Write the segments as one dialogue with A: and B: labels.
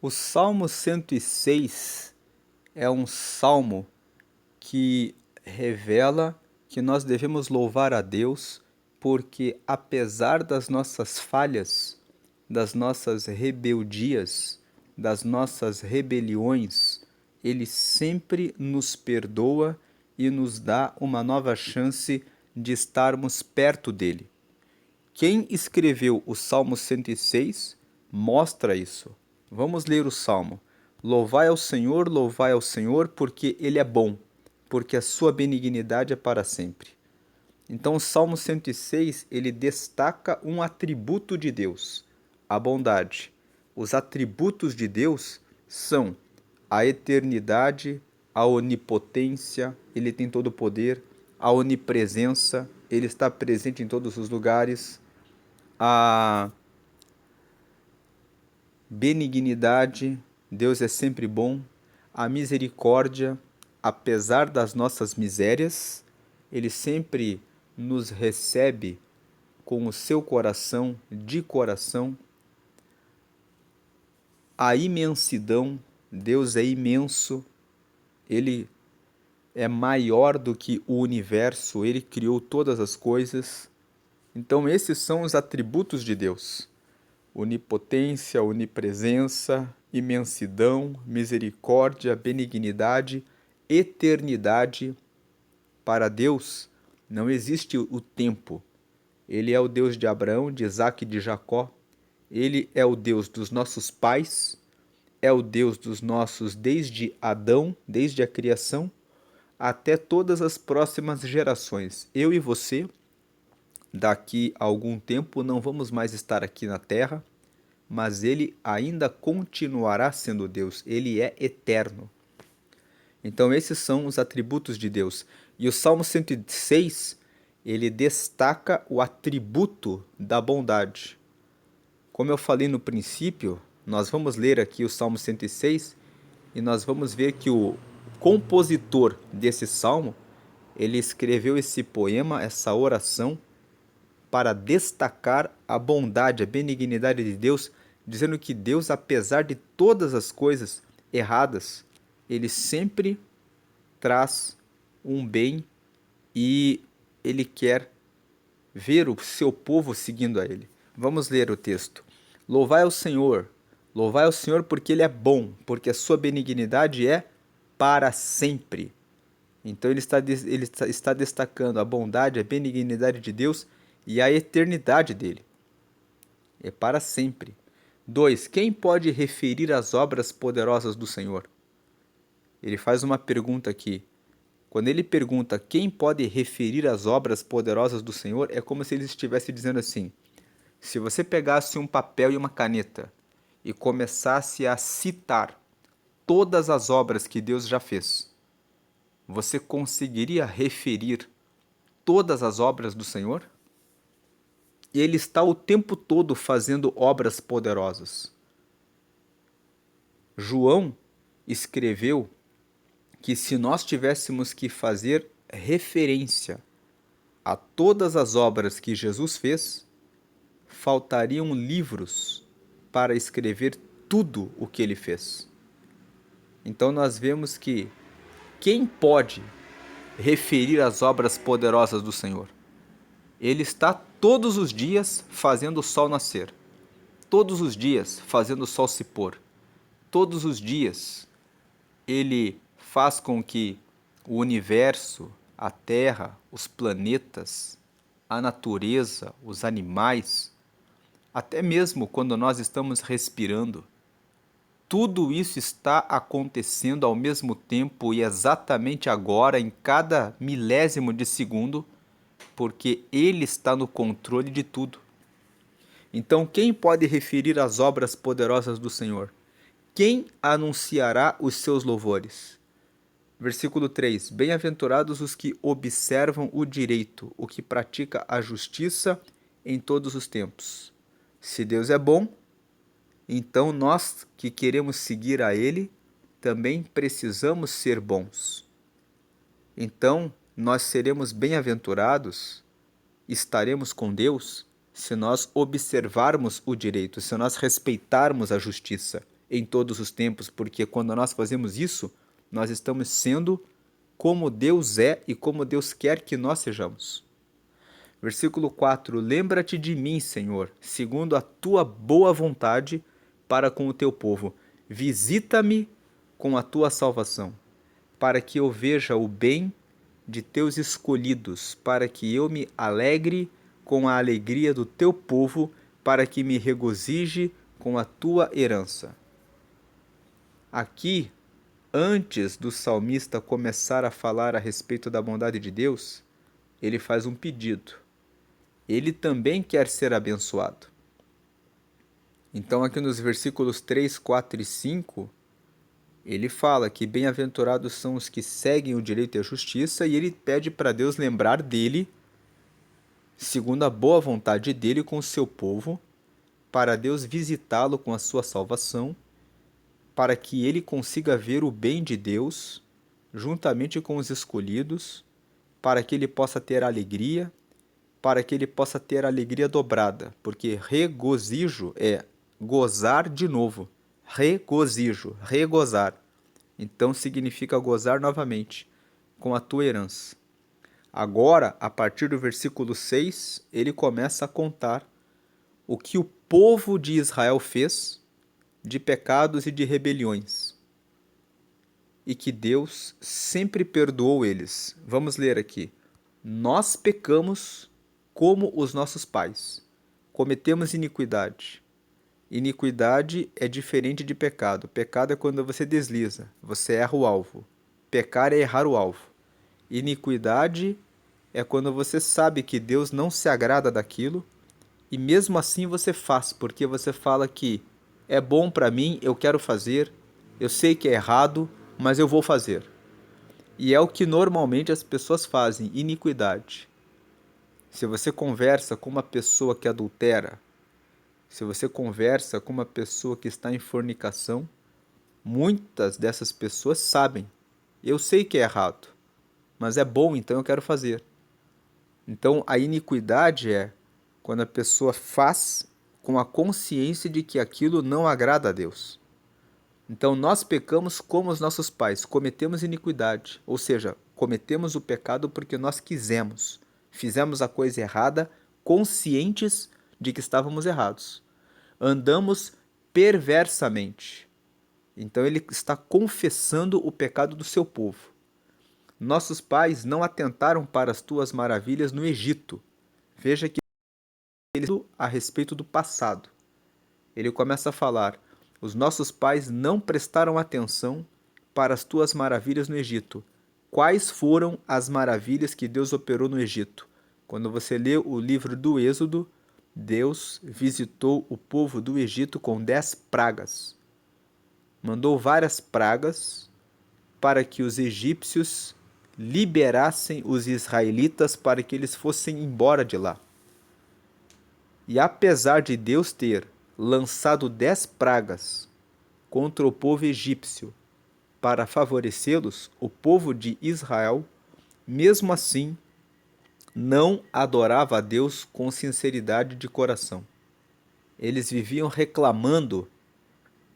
A: O Salmo 106 é um salmo que revela que nós devemos louvar a Deus porque, apesar das nossas falhas, das nossas rebeldias, das nossas rebeliões, Ele sempre nos perdoa e nos dá uma nova chance de estarmos perto dele. Quem escreveu o Salmo 106 mostra isso. Vamos ler o Salmo. Louvai ao Senhor, porque Ele é bom, porque a sua benignidade é para sempre. Então o Salmo 106, ele destaca um atributo de Deus, a bondade. Os atributos de Deus são a eternidade, a onipotência, ele tem todo o poder, a onipresença, ele está presente em todos os lugares, a benignidade, Deus é sempre bom, a misericórdia, apesar das nossas misérias, ele sempre nos recebe com o seu coração, de coração, a imensidão, Deus é imenso, ele é maior do que o universo, ele criou todas as coisas. Então, esses são os atributos de Deus: onipotência, onipresença, imensidão, misericórdia, benignidade, eternidade. Para Deus não existe o tempo. Ele é o Deus de Abraão, de Isaque e de Jacó. Ele é o Deus dos nossos pais, é o Deus dos nossos desde Adão, desde a criação, até todas as próximas gerações. Eu e você, daqui a algum tempo, não vamos mais estar aqui na Terra, mas ele ainda continuará sendo Deus. Ele é eterno. Então esses são os atributos de Deus. E o Salmo 106, ele destaca o atributo da bondade. Como eu falei no princípio, nós vamos ler aqui o Salmo 106 e nós vamos ver que o compositor desse salmo, ele escreveu esse poema, essa oração, para destacar a bondade, a benignidade de Deus, dizendo que Deus, apesar de todas as coisas erradas, ele sempre traz um bem e ele quer ver o seu povo seguindo a ele. Vamos ler o texto. Louvai ao Senhor porque ele é bom, porque a sua benignidade é para sempre. Então ele está destacando a bondade, a benignidade de Deus e a eternidade dele. É para sempre. 2. Quem pode referir as obras poderosas do Senhor? Ele faz uma pergunta aqui. Quando ele pergunta quem pode referir as obras poderosas do Senhor, é como se ele estivesse dizendo assim: se você pegasse um papel e uma caneta e começasse a citar todas as obras que Deus já fez, você conseguiria referir todas as obras do Senhor? E ele está o tempo todo fazendo obras poderosas. João escreveu que se nós tivéssemos que fazer referência a todas as obras que Jesus fez, faltariam livros para escrever tudo o que ele fez. Então nós vemos que quem pode referir as obras poderosas do Senhor? Ele está todos os dias fazendo o sol nascer, todos os dias fazendo o sol se pôr, todos os dias ele faz com que o universo, a Terra, os planetas, a natureza, os animais, até mesmo quando nós estamos respirando, tudo isso está acontecendo ao mesmo tempo e exatamente agora, em cada milésimo de segundo, porque Ele está no controle de tudo. Então, quem pode referir as obras poderosas do Senhor? Quem anunciará os seus louvores? Versículo 3: Bem-aventurados os que observam o direito, o que pratica a justiça em todos os tempos. Se Deus é bom, então nós que queremos seguir a Ele também precisamos ser bons. Então nós seremos bem-aventurados, estaremos com Deus, se nós observarmos o direito, se nós respeitarmos a justiça em todos os tempos, porque quando nós fazemos isso, nós estamos sendo como Deus é e como Deus quer que nós sejamos. Versículo 4: Lembra-te de mim, Senhor, segundo a tua boa vontade para com o teu povo. Visita-me com a tua salvação, para que eu veja o bem de teus escolhidos, para que eu me alegre com a alegria do teu povo, para que me regozije com a tua herança. Aqui, antes do salmista começar a falar a respeito da bondade de Deus, ele faz um pedido. Ele também quer ser abençoado. Então, aqui nos versículos 3, 4 e 5, ele fala que bem-aventurados são os que seguem o direito e a justiça, e ele pede para Deus lembrar dele, segundo a boa vontade dele com o seu povo, para Deus visitá-lo com a sua salvação, para que ele consiga ver o bem de Deus, juntamente com os escolhidos, para que ele possa ter alegria, para que ele possa ter alegria dobrada, porque regozijo é gozar de novo. Regozijo, regozar. Então significa gozar novamente com a tua herança. Agora, a partir do versículo 6, ele começa a contar o que o povo de Israel fez de pecados e de rebeliões, e que Deus sempre perdoou eles. Vamos ler aqui. Nós pecamos como os nossos pais. Cometemos iniquidade. Iniquidade é diferente de pecado. Pecado é quando você desliza, você erra o alvo. Pecar é errar o alvo. Iniquidade é quando você sabe que Deus não se agrada daquilo e mesmo assim você faz, porque você fala que é bom para mim, eu quero fazer, eu sei que é errado, mas eu vou fazer. E é o que normalmente as pessoas fazem, iniquidade. Se você conversa com uma pessoa que adultera, se você conversa com uma pessoa que está em fornicação, muitas dessas pessoas sabem. Eu sei que é errado, mas é bom, então eu quero fazer. Então a iniquidade é quando a pessoa faz com a consciência de que aquilo não agrada a Deus. Então nós pecamos como os nossos pais, cometemos iniquidade, ou seja, cometemos o pecado porque nós quisemos, fizemos a coisa errada, conscientes de que estávamos errados. Andamos perversamente. Então ele está confessando o pecado do seu povo. Nossos pais não atentaram para as tuas maravilhas no Egito. Veja que ele a respeito do passado. Ele começa a falar: os nossos pais não prestaram atenção para as tuas maravilhas no Egito. Quais foram as maravilhas que Deus operou no Egito? Quando você lê o livro do Êxodo, Deus visitou o povo do Egito com 10 pragas. Mandou várias pragas para que os egípcios liberassem os israelitas para que eles fossem embora de lá. E apesar de Deus ter lançado 10 pragas contra o povo egípcio para favorecê-los, o povo de Israel, mesmo assim, não adorava a Deus com sinceridade de coração. Eles viviam reclamando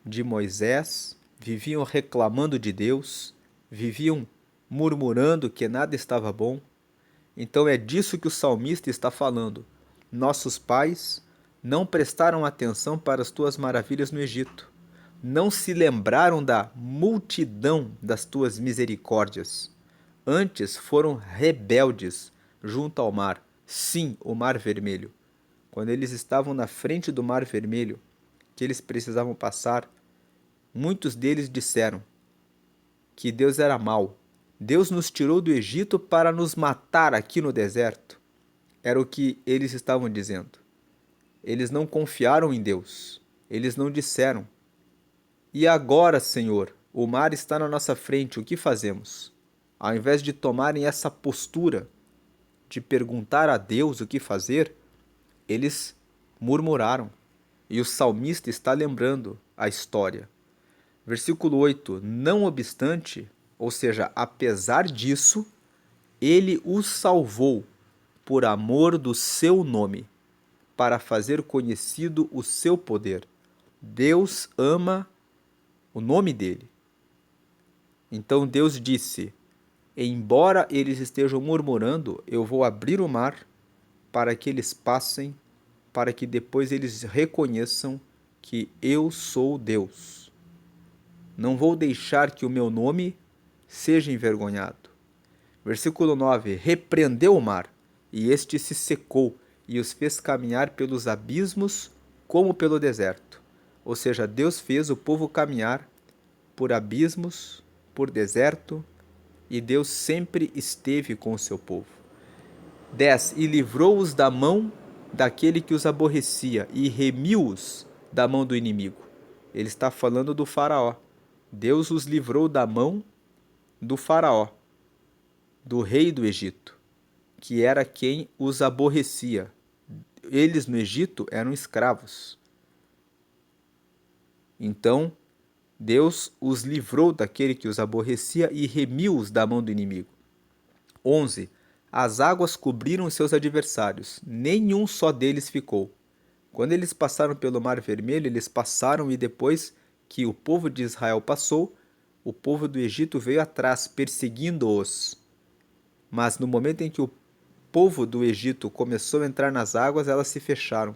A: de Moisés, viviam reclamando de Deus, viviam murmurando que nada estava bom. Então é disso que o salmista está falando. Nossos pais não prestaram atenção para as tuas maravilhas no Egito. Não se lembraram da multidão das tuas misericórdias. Antes foram rebeldes junto ao mar. Sim, o Mar Vermelho. Quando eles estavam na frente do Mar Vermelho, que eles precisavam passar, muitos deles disseram que Deus era mau. Deus nos tirou do Egito para nos matar aqui no deserto. Era o que eles estavam dizendo. Eles não confiaram em Deus. Eles não disseram: e agora, Senhor, o mar está na nossa frente, o que fazemos? Ao invés de tomarem essa postura de perguntar a Deus o que fazer, eles murmuraram. E o salmista está lembrando a história. Versículo 8: não obstante, ou seja, apesar disso, ele os salvou por amor do seu nome, para fazer conhecido o seu poder. Deus ama o nome dele. Então Deus disse: embora eles estejam murmurando, eu vou abrir o mar para que eles passem, para que depois eles reconheçam que eu sou Deus. Não vou deixar que o meu nome seja envergonhado. Versículo 9: repreendeu o mar, e este se secou, e os fez caminhar pelos abismos como pelo deserto. Ou seja, Deus fez o povo caminhar por abismos, por deserto, e Deus sempre esteve com o seu povo. 10. E livrou-os da mão daquele que os aborrecia, e remiu-os da mão do inimigo. Ele está falando do faraó. Deus os livrou da mão do faraó, do rei do Egito, que era quem os aborrecia. Eles no Egito eram escravos. Então, Deus os livrou daquele que os aborrecia e remiu-os da mão do inimigo. 11. As águas cobriram seus adversários, nenhum só deles ficou. Quando eles passaram pelo Mar Vermelho, eles passaram e depois que o povo de Israel passou, o povo do Egito veio atrás, perseguindo-os. Mas no momento em que o povo do Egito começou a entrar nas águas, elas se fecharam.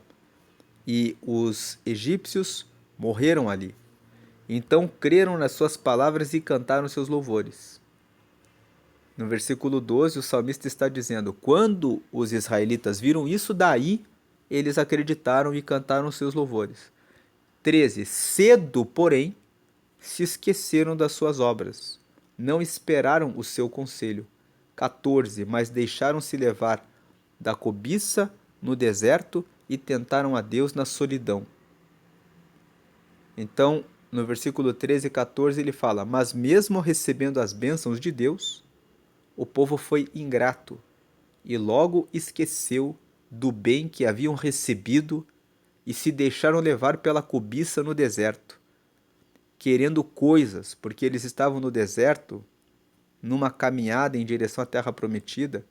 A: E os egípcios morreram ali. Então creram nas suas palavras e cantaram seus louvores. No versículo 12, o salmista está dizendo: quando os israelitas viram isso, daí eles acreditaram e cantaram seus louvores. 13. Cedo, porém, se esqueceram das suas obras. Não esperaram o seu conselho. 14. Mas deixaram-se levar da cobiça no deserto e tentaram a Deus na solidão. Então, no versículo 13 e 14, ele fala: mas mesmo recebendo as bênçãos de Deus, o povo foi ingrato e logo esqueceu do bem que haviam recebido e se deixaram levar pela cobiça no deserto, querendo coisas, porque eles estavam no deserto, numa caminhada em direção à terra prometida,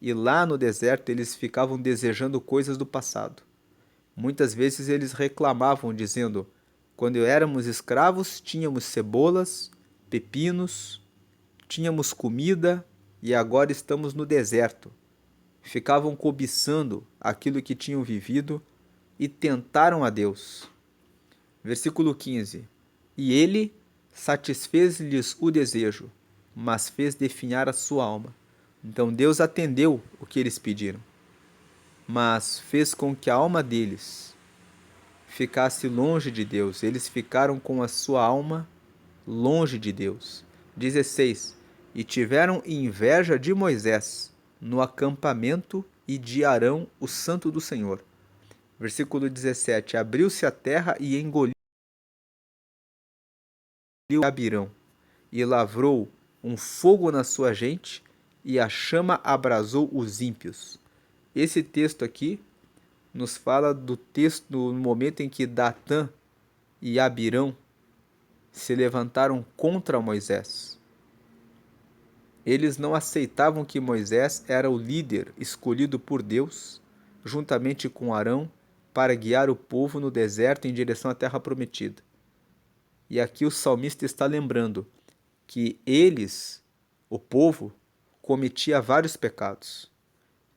A: e lá no deserto eles ficavam desejando coisas do passado. Muitas vezes eles reclamavam, dizendo: quando éramos escravos, tínhamos cebolas, pepinos, tínhamos comida, e agora estamos no deserto. Ficavam cobiçando aquilo que tinham vivido e tentaram a Deus. Versículo 15. E ele satisfez-lhes o desejo, mas fez definhar a sua alma. Então Deus atendeu o que eles pediram, mas fez com que a alma deles ficasse longe de Deus. Eles ficaram com a sua alma longe de Deus. 16. E tiveram inveja de Moisés no acampamento e de Arão, o santo do Senhor. Versículo 17. Abriu-se a terra e engoliu Abirão, e lavrou um fogo na sua gente, e a chama abrasou os ímpios. Esse texto aqui nos fala do texto no momento em que Datã e Abirão se levantaram contra Moisés. Eles não aceitavam que Moisés era o líder escolhido por Deus, juntamente com Arão, para guiar o povo no deserto em direção à terra prometida. E aqui o salmista está lembrando que eles, o povo, cometia vários pecados.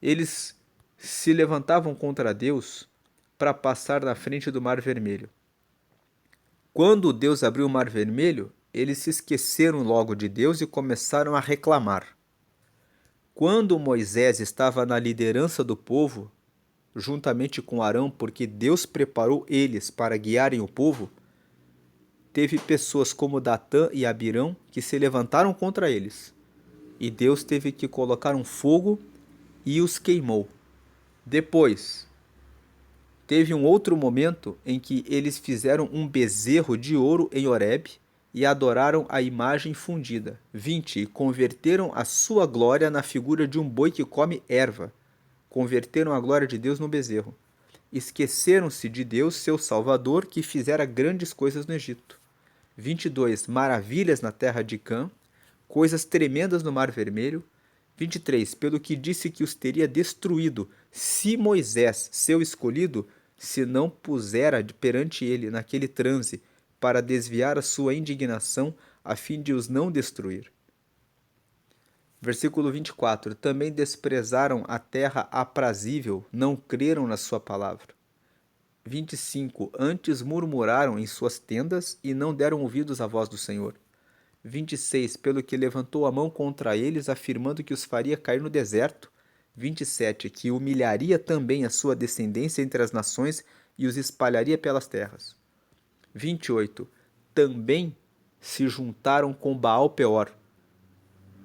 A: Eles se levantavam contra Deus para passar na frente do Mar Vermelho. Quando Deus abriu o Mar Vermelho, eles se esqueceram logo de Deus e começaram a reclamar. Quando Moisés estava na liderança do povo, juntamente com Arão, porque Deus preparou eles para guiarem o povo, teve pessoas como Datã e Abirão que se levantaram contra eles. E Deus teve que colocar um fogo e os queimou. Depois, teve um outro momento em que eles fizeram um bezerro de ouro em Horebe e adoraram a imagem fundida. 20. E converteram a sua glória na figura de um boi que come erva. Converteram a glória de Deus no bezerro. Esqueceram-se de Deus, seu Salvador, que fizera grandes coisas no Egito. 22. Maravilhas na terra de Cã, coisas tremendas no Mar Vermelho. 23. Pelo que disse que os teria destruído, se Moisés, seu escolhido, se não pusera perante ele naquele transe para desviar a sua indignação, a fim de os não destruir. Versículo 24. Também desprezaram a terra aprazível, não creram na sua palavra. 25. Antes murmuraram em suas tendas e não deram ouvidos à voz do Senhor. 26. Pelo que levantou a mão contra eles, afirmando que os faria cair no deserto. 27. Que humilharia também a sua descendência entre as nações e os espalharia pelas terras. 28. Também se juntaram com Baal Peor.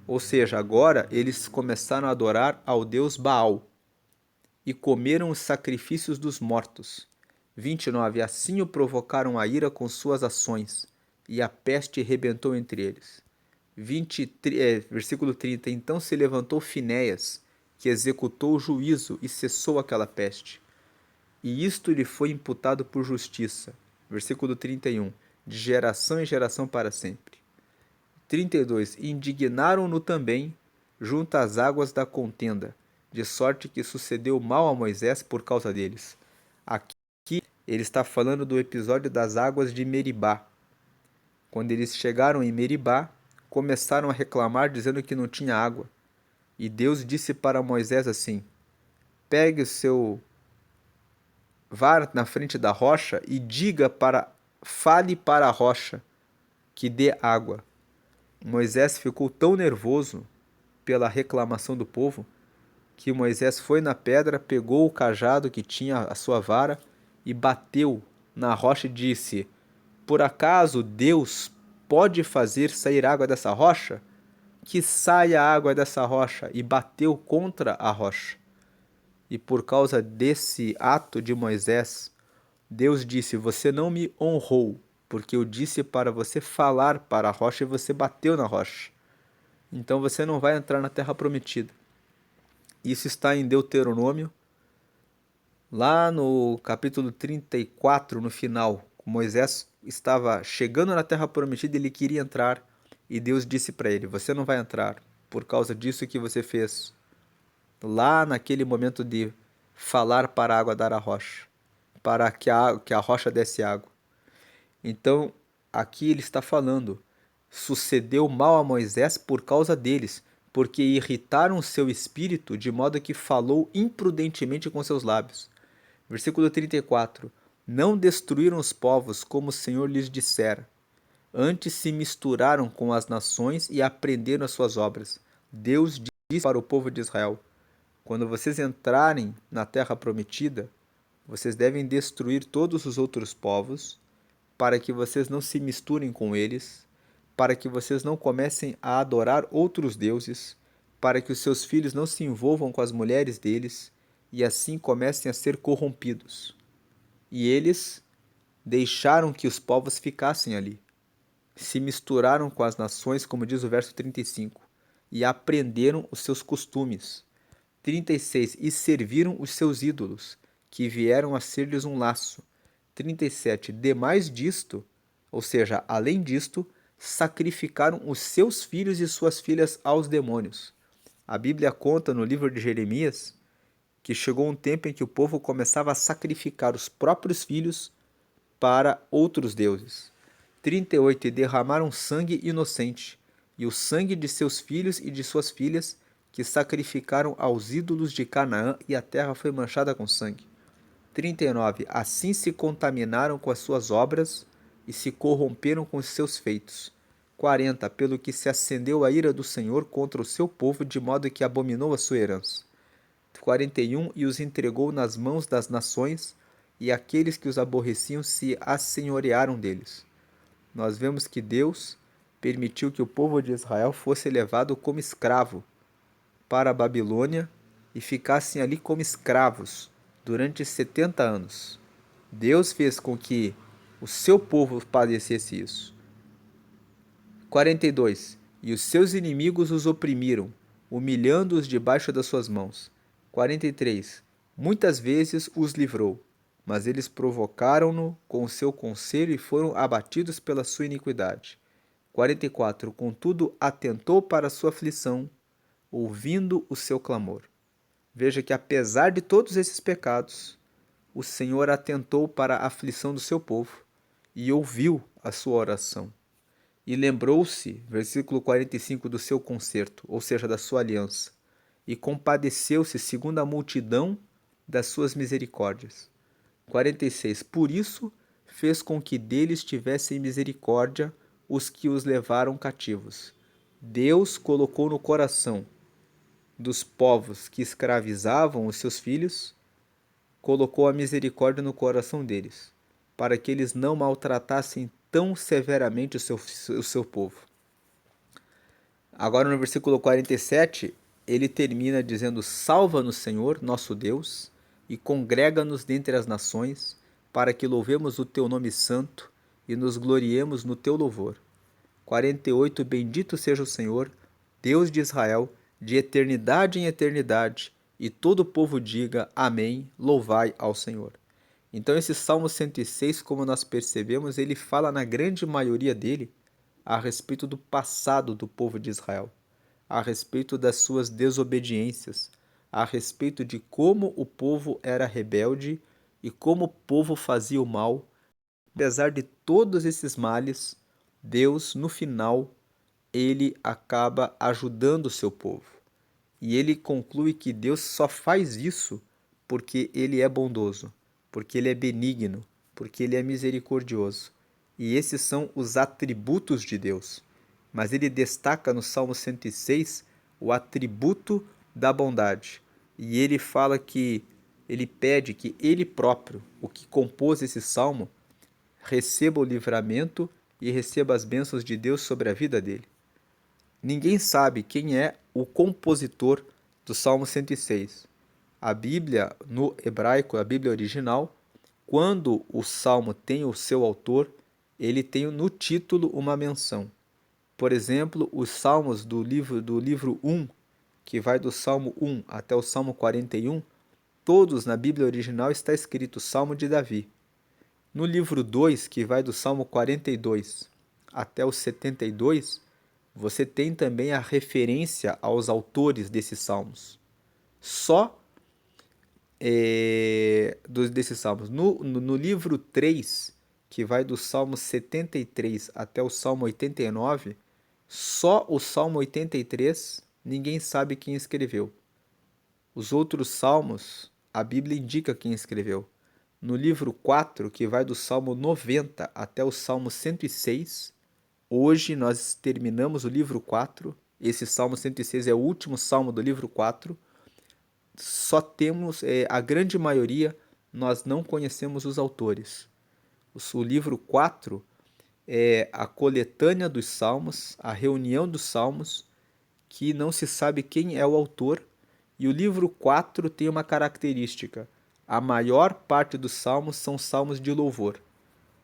A: Ou seja, agora eles começaram a adorar ao deus Baal e comeram os sacrifícios dos mortos. 29. Assim o provocaram a ira com suas ações, e a peste rebentou entre eles. Versículo 30. Então se levantou Finéias, que executou o juízo e cessou aquela peste. E isto lhe foi imputado por justiça. Versículo 31. De geração em geração para sempre. 32. Indignaram-no também junto às águas da contenda, de sorte que sucedeu mal a Moisés por causa deles. Aqui ele está falando do episódio das águas de Meribá. Quando eles chegaram em Meribá, começaram a reclamar dizendo que não tinha água. E Deus disse para Moisés assim: pegue o seu vá na frente da rocha e fale para a rocha que dê água. Moisés ficou tão nervoso pela reclamação do povo que Moisés foi na pedra, pegou o cajado que tinha a sua vara e bateu na rocha e disse: por acaso Deus pode fazer sair água dessa rocha? Que saia água dessa rocha. E bateu contra a rocha. E por causa desse ato de Moisés, Deus disse: você não me honrou, porque eu disse para você falar para a rocha e você bateu na rocha. Então você não vai entrar na terra prometida. Isso está em Deuteronômio, lá no capítulo 34, no final. Moisés estava chegando na terra prometida e ele queria entrar. E Deus disse para ele: você não vai entrar por causa disso que você fez. Lá naquele momento de falar para a água dar a rocha, para que a rocha desse água. Então, aqui ele está falando, sucedeu mal a Moisés por causa deles, porque irritaram o seu espírito, de modo que falou imprudentemente com seus lábios. Versículo 34. Não destruíram os povos como o Senhor lhes dissera. Antes se misturaram com as nações e aprenderam as suas obras. Deus disse para o povo de Israel: quando vocês entrarem na terra prometida, vocês devem destruir todos os outros povos, para que vocês não se misturem com eles, para que vocês não comecem a adorar outros deuses, para que os seus filhos não se envolvam com as mulheres deles e assim comecem a ser corrompidos. E eles deixaram que os povos ficassem ali. Se misturaram com as nações, como diz o verso 35, e aprenderam os seus costumes. 36. E serviram os seus ídolos, que vieram a ser-lhes um laço. 37. Demais disto, ou seja, além disto, sacrificaram os seus filhos e suas filhas aos demônios. A Bíblia conta no livro de Jeremias que chegou um tempo em que o povo começava a sacrificar os próprios filhos para outros deuses. 38. E derramaram sangue inocente, e o sangue de seus filhos e de suas filhas, que sacrificaram aos ídolos de Canaã, e a terra foi manchada com sangue. 39. Assim se contaminaram com as suas obras e se corromperam com os seus feitos. 40. Pelo que se acendeu a ira do Senhor contra o seu povo, de modo que abominou a sua herança. 41. E os entregou nas mãos das nações, e aqueles que os aborreciam se assenhorearam deles. Nós vemos que Deus permitiu que o povo de Israel fosse levado como escravo para a Babilônia e ficassem ali como escravos durante 70 anos. Deus fez com que o seu povo padecesse isso. 42. E os seus inimigos os oprimiram, humilhando-os debaixo das suas mãos. 43. Muitas vezes os livrou, mas eles provocaram-no com o seu conselho e foram abatidos pela sua iniquidade. 44. Contudo, atentou para a sua aflição, ouvindo o seu clamor. Veja que, apesar de todos esses pecados, o Senhor atentou para a aflição do seu povo e ouviu a sua oração. E lembrou-se, versículo 45, do seu concerto, ou seja, da sua aliança, e compadeceu-se segundo a multidão das suas misericórdias. 46. Por isso fez com que deles tivessem misericórdia os que os levaram cativos. Deus colocou no coração dos povos que escravizavam os seus filhos, colocou a misericórdia no coração deles, para que eles não maltratassem tão severamente o seu povo. Agora no versículo 47, ele termina dizendo: Salva-nos, Senhor, nosso Deus, e congrega-nos dentre as nações, para que louvemos o teu nome santo e nos gloriemos no teu louvor. 48. Bendito seja o Senhor, Deus de Israel, de eternidade em eternidade, e todo o povo diga: Amém, louvai ao Senhor. Então esse Salmo 106, como nós percebemos, ele fala na grande maioria dele a respeito do passado do povo de Israel, a respeito das suas desobediências, a respeito de como o povo era rebelde e como o povo fazia o mal. Apesar de todos esses males, Deus, no final, ele acaba ajudando o seu povo. E ele conclui que Deus só faz isso porque ele é bondoso, porque ele é benigno, porque ele é misericordioso. E esses são os atributos de Deus. Mas ele destaca no Salmo 106 o atributo da bondade. E ele fala que ele pede que ele próprio, o que compôs esse salmo, receba o livramento e receba as bênçãos de Deus sobre a vida dele. Ninguém sabe quem é o compositor do Salmo 106. A Bíblia, no hebraico, a Bíblia original, quando o salmo tem o seu autor, ele tem no título uma menção. Por exemplo, os salmos do livro 1, que vai do Salmo 1 até o Salmo 41, todos na Bíblia original está escrito Salmo de Davi. No livro 2, que vai do Salmo 42 até o 72, você tem também a referência aos autores desses salmos. Só desses salmos. No livro 3, que vai do Salmo 73 até o Salmo 89, só o Salmo 83 ninguém sabe quem escreveu. Os outros salmos, a Bíblia indica quem escreveu. No livro 4, que vai do Salmo 90 até o Salmo 106, hoje nós terminamos o livro 4. Esse Salmo 106 é o último salmo do livro 4. Só temos, a grande maioria, nós não conhecemos os autores. O livro 4 é a coletânea dos salmos, a reunião dos salmos, que não se sabe quem é o autor. E o livro 4 tem uma característica: a maior parte dos salmos são salmos de louvor.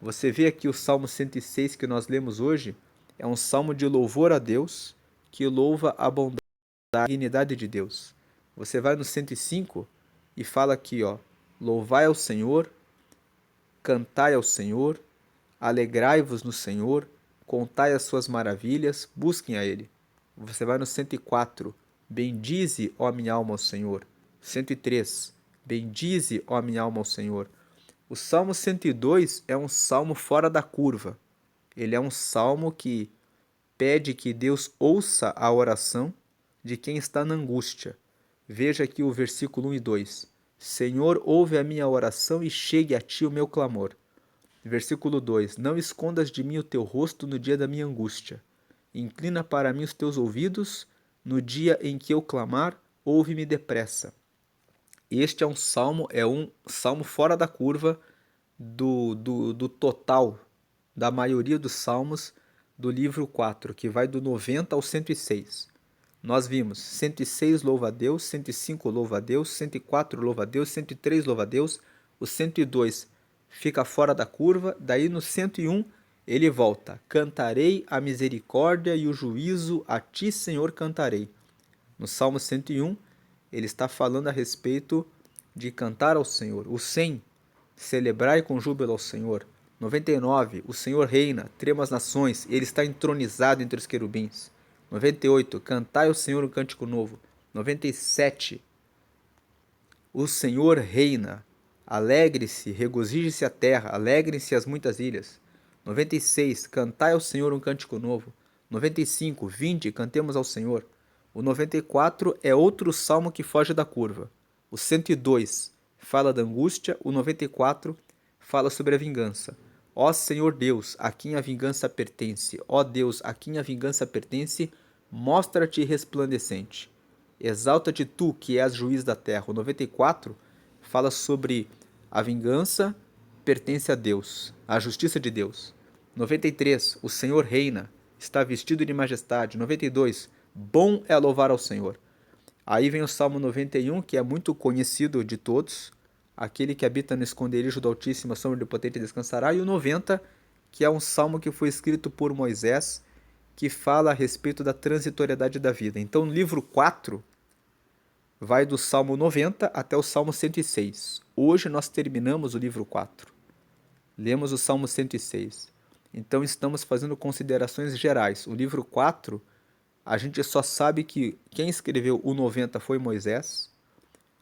A: Você vê aqui o Salmo 106 que nós lemos hoje, é um salmo de louvor a Deus, que louva a bondade e a dignidade de Deus. Você vai no 105 e fala aqui, ó: louvai ao Senhor, cantai ao Senhor, alegrai-vos no Senhor, contai as suas maravilhas, busquem a Ele. Você vai no 104, bendize, ó minha alma, ao Senhor. 103, bendize, ó minha alma, ao Senhor. O Salmo 102 é um salmo fora da curva. Ele é um salmo que pede que Deus ouça a oração de quem está na angústia. Veja aqui o versículo 1 e 2. Senhor, ouve a minha oração e chegue a ti o meu clamor. Versículo 2. Não escondas de mim o teu rosto no dia da minha angústia. Inclina para mim os teus ouvidos, no dia em que eu clamar, ouve-me depressa. Este é um salmo fora da curva do total, da maioria dos salmos do livro 4, que vai do 90 ao 106. Nós vimos 106 louva a Deus, 105 louva a Deus, 104 louva a Deus, 103 louva a Deus, o 102 fica fora da curva, daí no 101 ele volta: cantarei a misericórdia e o juízo, a ti, Senhor, cantarei. No Salmo 101, ele está falando a respeito de cantar ao Senhor. O 100, celebrai com júbilo ao Senhor. 99, o Senhor reina, trema as nações, ele está entronizado entre os querubins. 98, cantai ao Senhor um cântico novo. 97, o Senhor reina, alegre-se, regozije-se a terra, alegrem-se as muitas ilhas. 96, cantai ao Senhor um cântico novo. 95, vinde, cantemos ao Senhor. O 94 é outro salmo que foge da curva. O 102 fala da angústia, o 94 fala sobre a vingança. Ó Senhor Deus, a quem a vingança pertence. Ó Deus, a quem a vingança pertence, mostra-te resplandecente. Exalta-te tu, que és juiz da terra. O 94 fala sobre a vingança pertence a Deus, a justiça de Deus. 93, o Senhor reina, está vestido de majestade. 92, bom é louvar ao Senhor. Aí vem o Salmo 91, que é muito conhecido de todos. Aquele que habita no esconderijo do Altíssimo, a sombra do Potente descansará. E o 90, que é um salmo que foi escrito por Moisés, que fala a respeito da transitoriedade da vida. Então, no livro 4, vai do Salmo 90 até o Salmo 106. Hoje nós terminamos o livro 4. Lemos o Salmo 106. Então, estamos fazendo considerações gerais. O livro 4, a gente só sabe que quem escreveu o 90 foi Moisés.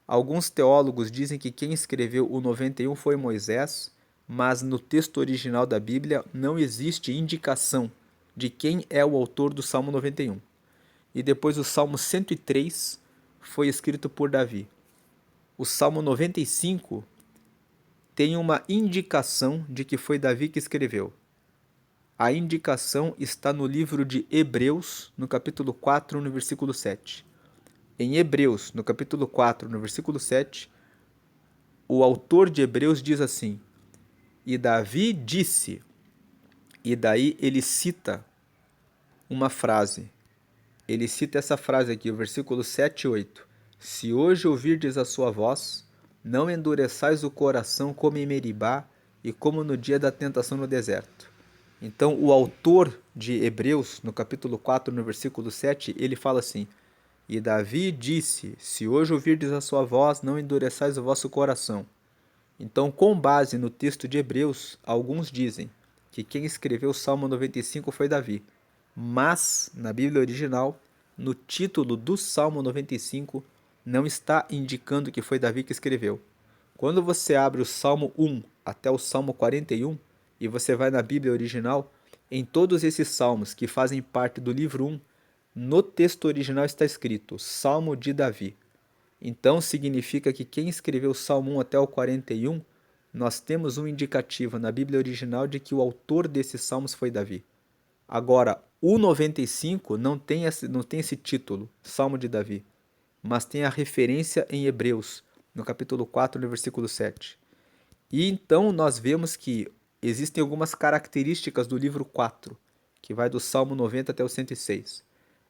A: Alguns teólogos dizem que quem escreveu o 91 foi Moisés, mas no texto original da Bíblia não existe indicação de quem é o autor do Salmo 91. E depois o Salmo 103 foi escrito por Davi. O Salmo 95 tem uma indicação de que foi Davi que escreveu. A indicação está no livro de Hebreus, no capítulo 4, no versículo 7. Em Hebreus, no capítulo 4, no versículo 7, o autor de Hebreus diz assim: e Davi disse, e daí ele cita uma frase. Ele cita essa frase aqui, o versículo 7 e 8. Se hoje ouvirdes a sua voz, não endureçais o coração como em Meribá e como no dia da tentação no deserto. Então, o autor de Hebreus, no capítulo 4, no versículo 7, ele fala assim: e Davi disse, se hoje ouvirdes a sua voz, não endureçais o vosso coração. Então, com base no texto de Hebreus, alguns dizem que quem escreveu o Salmo 95 foi Davi. Mas, na Bíblia original, no título do Salmo 95, não está indicando que foi Davi que escreveu. Quando você abre o Salmo 1 até o Salmo 41, e você vai na Bíblia original, em todos esses salmos que fazem parte do livro 1, no texto original está escrito Salmo de Davi. Então significa que quem escreveu o Salmo 1 até o 41, nós temos um indicativo na Bíblia original de que o autor desses salmos foi Davi. Agora, o 95 não tem esse título, Salmo de Davi, mas tem a referência em Hebreus, no capítulo 4, no versículo 7. E então nós vemos que existem algumas características do livro 4, que vai do Salmo 90 até o 106.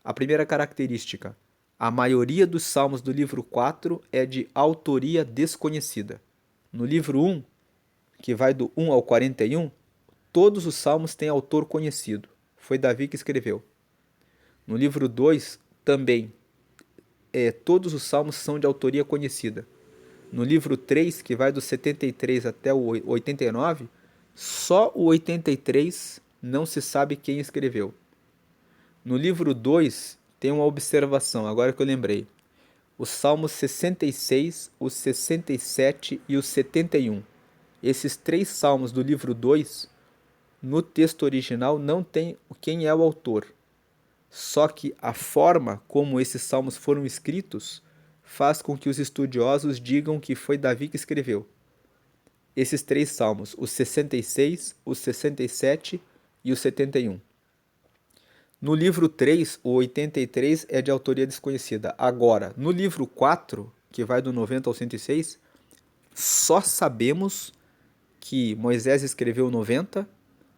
A: A primeira característica: a maioria dos salmos do livro 4 é de autoria desconhecida. No livro 1, que vai do 1 ao 41, todos os salmos têm autor conhecido. Foi Davi que escreveu. No livro 2, também, todos os salmos são de autoria conhecida. No livro 3, que vai do 73 até o 89, só o 83 não se sabe quem escreveu. No livro 2, tem uma observação, agora que eu lembrei. Os salmos 66, os 67 e os 71. Esses três salmos do livro 2, no texto original não tem quem é o autor. Só que a forma como esses salmos foram escritos faz com que os estudiosos digam que foi Davi que escreveu. Esses três salmos, os 66, os 67 e os 71. No livro 3, o 83 é de autoria desconhecida. Agora, no livro 4, que vai do 90 ao 106, só sabemos que Moisés escreveu 90,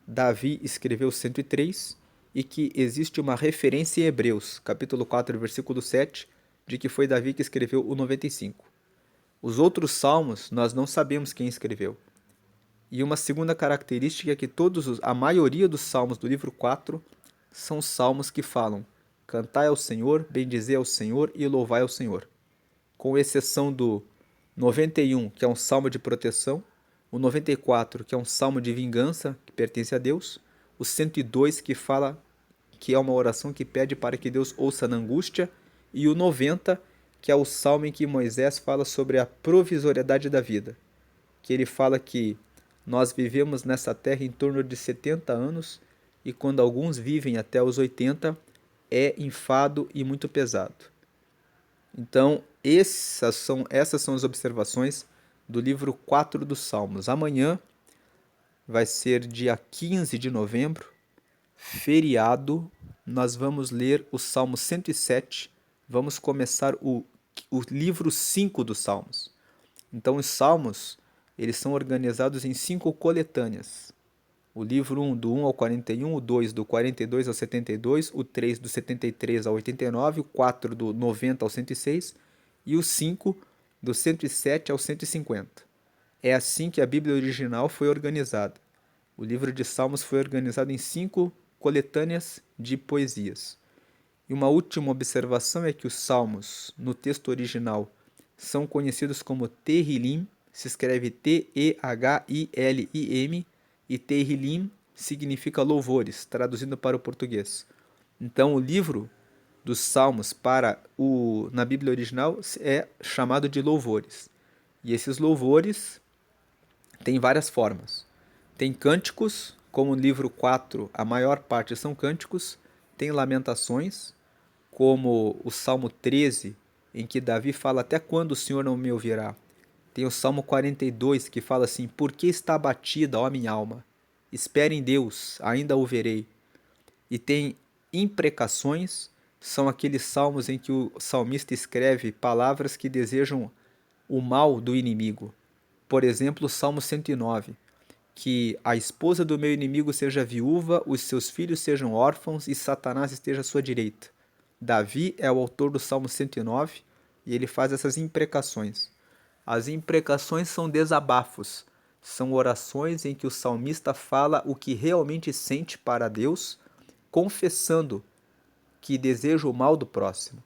A: Davi escreveu 103 e que existe uma referência em Hebreus, capítulo 4, versículo 7, de que foi Davi que escreveu o 95. Os outros salmos nós não sabemos quem escreveu. E uma segunda característica é que a maioria dos salmos do livro 4 são salmos que falam: cantai ao Senhor, bendizei ao Senhor e louvai ao Senhor. Com exceção do 91, que é um salmo de proteção, o 94, que é um salmo de vingança, que pertence a Deus, o 102, que fala que é uma oração que pede para que Deus ouça na angústia, e o 90, que é o salmo em que Moisés fala sobre a provisoriedade da vida, que ele fala que nós vivemos nessa terra em torno de 70 anos e quando alguns vivem até os 80, é enfado e muito pesado. Então, essas são as observações do livro 4 dos Salmos. Amanhã vai ser dia 15 de novembro, feriado. Nós vamos ler o Salmo 107. Vamos começar o livro 5 dos Salmos. Então, os Salmos, eles são organizados em 5 coletâneas. O livro 1, do 1 ao 41, o 2, do 42 ao 72, o 3, do 73 ao 89, o 4, do 90 ao 106 e o 5, do 107 ao 150. É assim que a Bíblia original foi organizada. O livro de Salmos foi organizado em 5 coletâneas de poesias. E uma última observação é que os Salmos, no texto original, são conhecidos como Tehillim, se escreve T-E-H-I-L-I-M, e Tehillim significa louvores, traduzindo para o português. Então, o livro dos Salmos na Bíblia original é chamado de louvores. E esses louvores têm várias formas. Tem cânticos, como no livro 4, a maior parte são cânticos. Tem lamentações, como o Salmo 13, em que Davi fala: até quando o Senhor não me ouvirá? Tem o Salmo 42, que fala assim: por que está abatida, ó minha alma? Espere em Deus, ainda o verei. E tem imprecações, são aqueles salmos em que o salmista escreve palavras que desejam o mal do inimigo. Por exemplo, o Salmo 109, que a esposa do meu inimigo seja viúva, os seus filhos sejam órfãos e Satanás esteja à sua direita. Davi é o autor do Salmo 109 e ele faz essas imprecações. As imprecações são desabafos, são orações em que o salmista fala o que realmente sente para Deus, confessando que deseja o mal do próximo.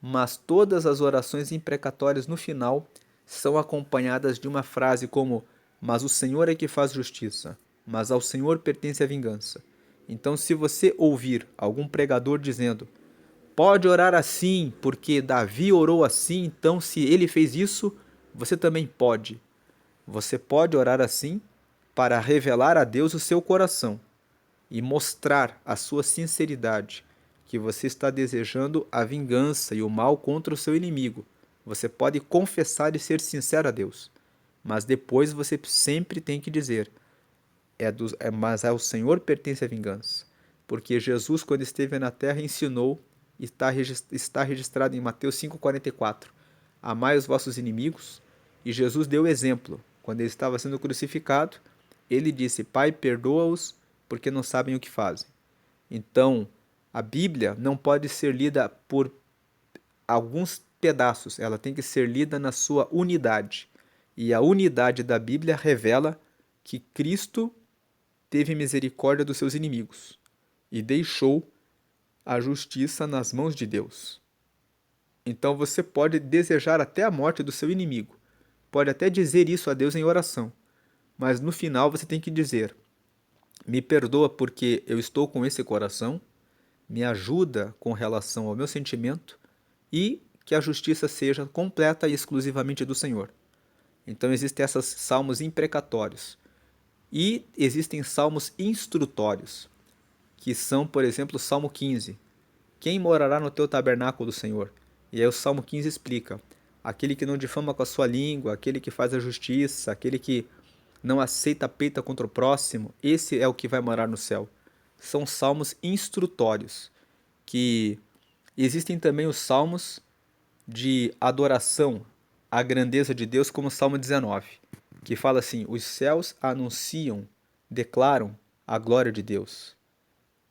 A: Mas todas as orações imprecatórias no final são acompanhadas de uma frase como: mas o Senhor é que faz justiça, mas ao Senhor pertence a vingança. Então, se você ouvir algum pregador dizendo: pode orar assim, porque Davi orou assim, então se ele fez isso, você também pode. Você pode orar assim para revelar a Deus o seu coração e mostrar a sua sinceridade, que você está desejando a vingança e o mal contra o seu inimigo. Você pode confessar e ser sincero a Deus, mas depois você sempre tem que dizer: mas ao Senhor pertence a vingança. Porque Jesus, quando esteve na terra, ensinou, está registrado em Mateus 5,44, amai os vossos inimigos, e Jesus deu exemplo. Quando ele estava sendo crucificado, ele disse: Pai, perdoa-os, porque não sabem o que fazem. Então, a Bíblia não pode ser lida por alguns pedaços, ela tem que ser lida na sua unidade. E a unidade da Bíblia revela que Cristo teve misericórdia dos seus inimigos e deixou a justiça nas mãos de Deus. Então você pode desejar até a morte do seu inimigo, pode até dizer isso a Deus em oração, mas no final você tem que dizer: me perdoa porque eu estou com esse coração, me ajuda com relação ao meu sentimento e que a justiça seja completa e exclusivamente do Senhor. Então existem esses salmos imprecatórios e existem salmos instrutórios, que são, por exemplo, o Salmo 15. Quem morará no teu tabernáculo, Senhor? E aí o Salmo 15 explica: aquele que não difama com a sua língua, aquele que faz a justiça, aquele que não aceita peita contra o próximo, esse é o que vai morar no céu. São salmos instrutórios, que existem também os salmos de adoração à grandeza de Deus, como o Salmo 19, que fala assim: os céus anunciam, declaram a glória de Deus.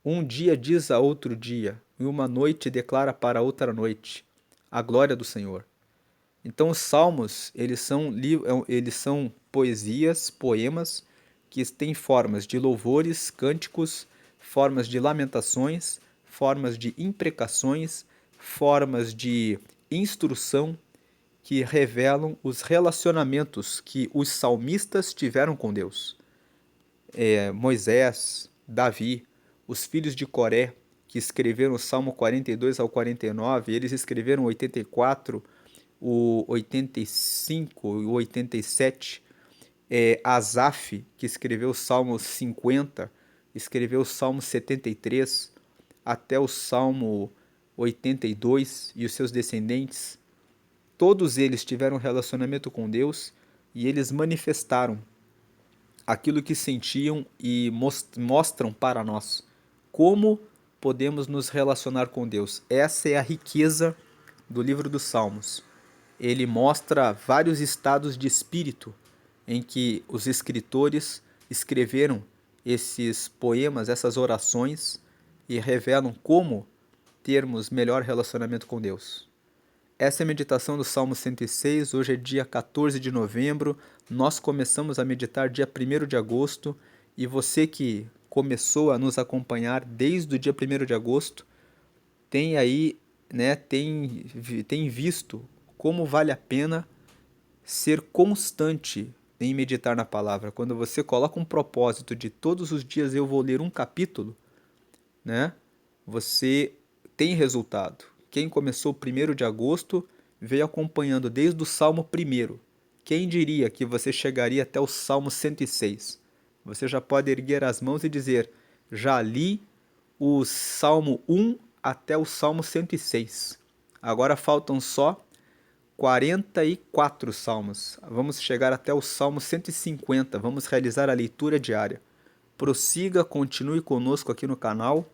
A: Um dia diz a outro dia, e uma noite declara para outra noite a glória do Senhor. Então os salmos, eles são poesias, poemas, que têm formas de louvores, cânticos, formas de lamentações, formas de imprecações, formas de instrução, que revelam os relacionamentos que os salmistas tiveram com Deus. Moisés, Davi, os filhos de Coré, que escreveram o Salmo 42 ao 49, eles escreveram o 84, o 85 e o 87. Asaf, que escreveu o Salmo 50, escreveu o Salmo 73, até o Salmo 82 e os seus descendentes, todos eles tiveram um relacionamento com Deus e eles manifestaram aquilo que sentiam e mostram para nós como podemos nos relacionar com Deus. Essa é a riqueza do livro dos Salmos. Ele mostra vários estados de espírito em que os escritores escreveram esses poemas, essas orações, e revelam como termos melhor relacionamento com Deus. Essa é a meditação do Salmo 106, hoje é dia 14 de novembro, nós começamos a meditar dia 1º de agosto, e você que começou a nos acompanhar desde o dia 1º de agosto, tem aí, né, tem visto como vale a pena ser constante em meditar na palavra. Quando você coloca um propósito de todos os dias eu vou ler um capítulo, né, você tem resultado. Quem começou 1º de agosto veio acompanhando desde o Salmo 1º. Quem diria que você chegaria até o Salmo 106? Você já pode erguer as mãos e dizer, já li o Salmo 1 até o Salmo 106. Agora faltam só 44 salmos. Vamos chegar até o Salmo 150. Vamos realizar a leitura diária. Prossiga, continue conosco aqui no canal,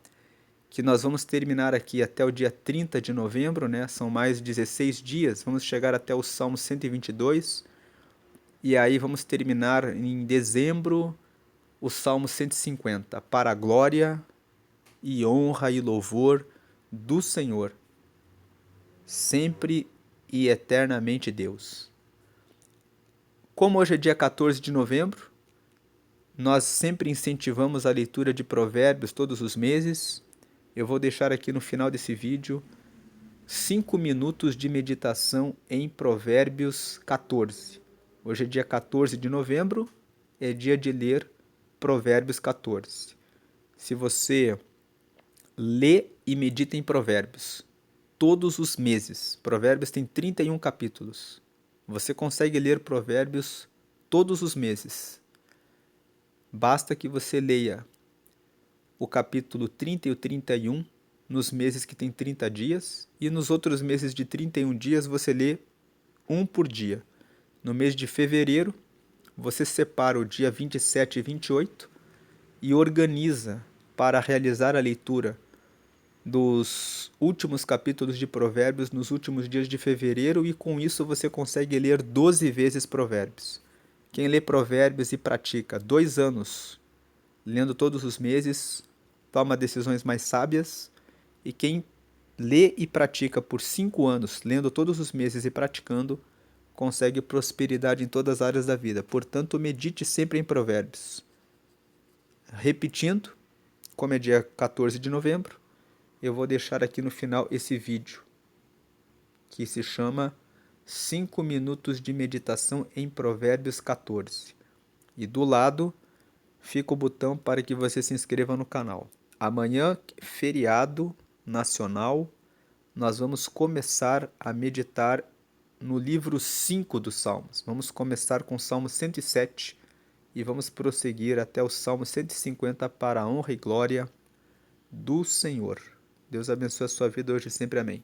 A: que nós vamos terminar aqui até o dia 30 de novembro, né? São mais 16 dias. Vamos chegar até o Salmo 122. E aí vamos terminar em dezembro o Salmo 150, para a glória e honra e louvor do Senhor, sempre e eternamente Deus. Como hoje é dia 14 de novembro, nós sempre incentivamos a leitura de provérbios todos os meses. Eu vou deixar aqui no final desse vídeo 5 minutos de meditação em Provérbios 14. Hoje é dia 14 de novembro, é dia de ler Provérbios 14. Se você lê e medita em Provérbios todos os meses, Provérbios tem 31 capítulos, você consegue ler Provérbios todos os meses. Basta que você leia o capítulo 30 e o 31 nos meses que tem 30 dias, e nos outros meses de 31 dias você lê um por dia. No mês de fevereiro, você separa o dia 27 e 28 e organiza para realizar a leitura dos últimos capítulos de Provérbios nos últimos dias de fevereiro, e com isso você consegue ler 12 vezes Provérbios. Quem lê Provérbios e pratica 2 anos, lendo todos os meses, toma decisões mais sábias, e quem lê e pratica por 5 anos, lendo todos os meses e praticando, consegue prosperidade em todas as áreas da vida. Portanto, medite sempre em Provérbios. Repetindo, como é dia 14 de novembro, eu vou deixar aqui no final esse vídeo, que se chama 5 minutos de meditação em Provérbios 14. E do lado fica o botão para que você se inscreva no canal. Amanhã, feriado nacional, nós vamos começar a meditar no livro 5 dos Salmos. Vamos começar com o Salmo 107 e vamos prosseguir até o Salmo 150 para a honra e glória do Senhor. Deus abençoe a sua vida hoje e sempre. Amém.